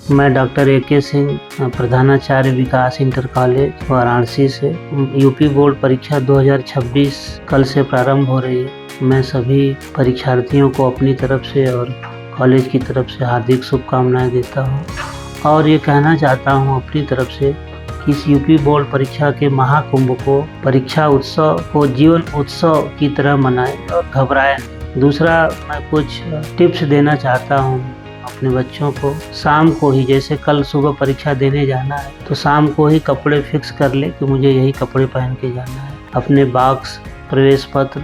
मैं doctor A K. Singh, प्रधानाचार्य विकास inter college Varanasi से। यूपी बोर्ड परीक्षा 2026 कल से प्रारंभ हो रही है। मैं सभी परीक्षार्थियों को अपनी तरफ से और कॉलेज की तरफ से हार्दिक शुभकामनाएं देता हूं और ये कहना चाहता हूं अपनी तरफ से कि इस यूपी बोर्ड परीक्षा के महाकुंभ को, परीक्षा उत्सव को जीवन उत्सव की तरह मनाएं और घबराएं। दूसरा, मैं कुछ टिप्स देना चाहता हूं अपने बच्चों को। शाम को ही, जैसे कल सुबह परीक्षा देने जाना है तो शाम को ही कपड़े फिक्स कर ले कि मुझे यही कपड़े पहन के जाना है। अपने बॉक्स, प्रवेश पत्र,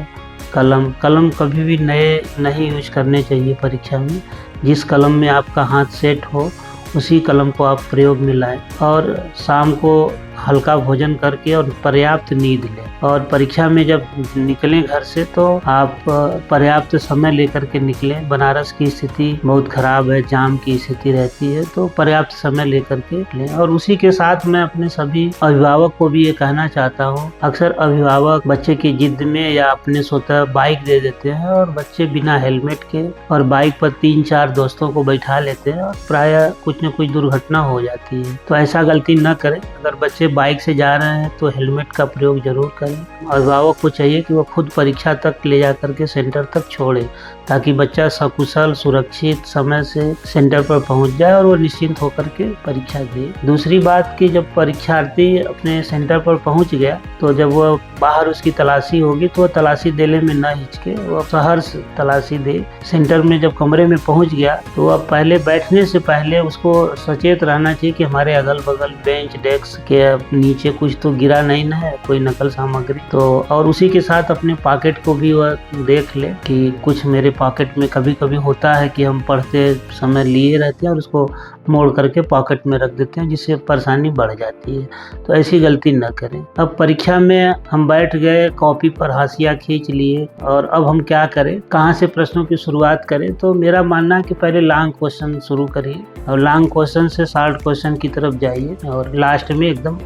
कलम कभी भी नए नहीं यूज करने चाहिए परीक्षा में। जिस कलम में आपका हाथ सेट हो उसी कलम को आप प्रयोग में लाएं और शाम को हल्का भोजन करके और पर्याप्त नींद लें। और परीक्षा में जब निकलें घर से तो आप पर्याप्त समय लेकर के निकलें। बनारस की स्थिति बहुत खराब है, जाम की स्थिति रहती है, तो पर्याप्त समय लेकर के लें। और उसी के साथ मैं अपने सभी अभिभावक को भी ये कहना चाहता हूँ, अक्सर अभिभावक बच्चे की जिद में या अपने स्वतः बाइक दे देते हैं और बच्चे बिना हेलमेट के और बाइक पर 3-4 दोस्तों को बैठा लेते हैं और प्रायः कुछ न कुछ दुर्घटना हो जाती है। तो ऐसा गलती न करें। अगर बच्चे बाइक से जा रहे हैं तो हेलमेट का प्रयोग जरूर करें। अभिभावक को चाहिए कि वो खुद परीक्षा तक ले जा करके सेंटर तक छोड़े, ताकि बच्चा सकुशल सुरक्षित समय से सेंटर पर पहुंच जाए और वो निश्चिंत होकर के परीक्षा दे। दूसरी बात कि जब परीक्षार्थी अपने सेंटर पर पहुंच गया तो जब वो बाहर उसकी तलाशी होगी तो वह तलाशी देने में न हिचके, वो सहर्ष तलाशी दे। सेंटर में जब कमरे में पहुंच गया तो वह पहले बैठने से पहले उसको सचेत रहना चाहिए कि हमारे अगल बगल बेंच डेस्क के नीचे कुछ तो गिरा नहीं ना है, कोई नकल सामग्री। तो और उसी के साथ अपने पॉकेट को भी वह देख ले कि कुछ मेरे पॉकेट में, कभी कभी होता है कि हम पढ़ते समय लिए रहते हैं और उसको मोड़ करके पॉकेट में रख देते हैं, जिससे परेशानी बढ़ जाती है। तो ऐसी गलती न करें। अब परीक्षा में हम बैठ गए, कॉपी पर हाशिया खींच लिए और अब हम क्या करें, कहाँ से प्रश्नों की शुरुआत करें। तो मेरा मानना है कि पहले लॉन्ग क्वेश्चन शुरू करिए और लॉन्ग क्वेश्चन से शॉर्ट क्वेश्चन की तरफ जाइए और लास्ट में एकदम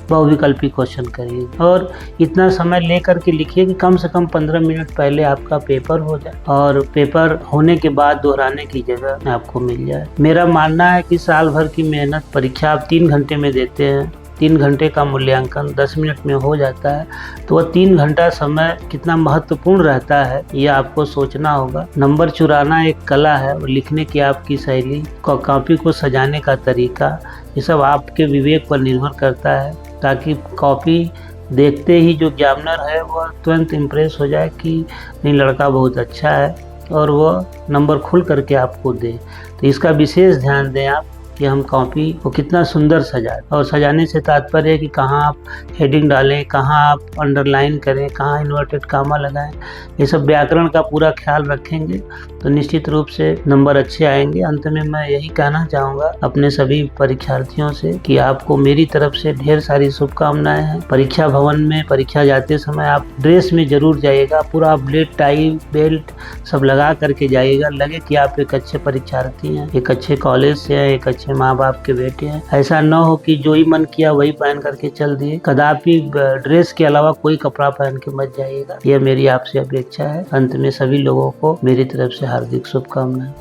बहुविकल्पी क्वेश्चन करिए। और इतना समय लेकर के लिखिए कि कम से कम 15 मिनट पहले आपका पेपर हो जाए और पेपर होने के बाद दोहराने की जगह आपको मिल जाए। मेरा मानना है कि साल भर की मेहनत परीक्षा आप 3 घंटे में देते हैं, 3 घंटे का मूल्यांकन 10 मिनट में हो जाता है, तो वह 3 घंटा समय कितना महत्वपूर्ण रहता है ये आपको सोचना होगा। नंबर चुराना एक कला है और लिखने की आपकी शैली, कॉपी को सजाने का तरीका, ये सब आपके विवेक पर निर्भर करता है, ताकि कॉपी देखते ही जो एग्जामिनर है वह तुरंत इम्प्रेस हो जाए कि नहीं, लड़का बहुत अच्छा है और वह नंबर खुल करके आपको दे। तो इसका विशेष ध्यान दें आप कि हम कॉपी को कितना सुंदर सजाएं। और सजाने से तात्पर्य है कि कहाँ आप हेडिंग डालें, कहाँ आप अंडरलाइन करें, कहाँ इन्वर्टेड कामा लगाएं। ये सब व्याकरण का पूरा ख्याल रखेंगे तो निश्चित रूप से नंबर अच्छे आएंगे। अंत में मैं यही कहना चाहूँगा अपने सभी परीक्षार्थियों से कि आपको मेरी तरफ से ढेर सारी शुभकामनाएं हैं। परीक्षा भवन में परीक्षा जाते समय आप ड्रेस में जरूर जाइएगा, पूरा ब्लेड, टाई, बेल्ट सब लगा करके जाइएगा, लगे कि आप एक अच्छे परीक्षार्थी हैं, एक अच्छे कॉलेज से हैं, एक अच्छे माँ बाप के बेटे हैं। ऐसा न हो कि जो ही मन किया वही पहन करके चल दिए। कदापि ड्रेस के अलावा कोई कपड़ा पहन के मत जाइएगा, यह मेरी आपसे अपेक्षा है। अंत में सभी लोगों को मेरी तरफ से हार्दिक शुभकामनाएं।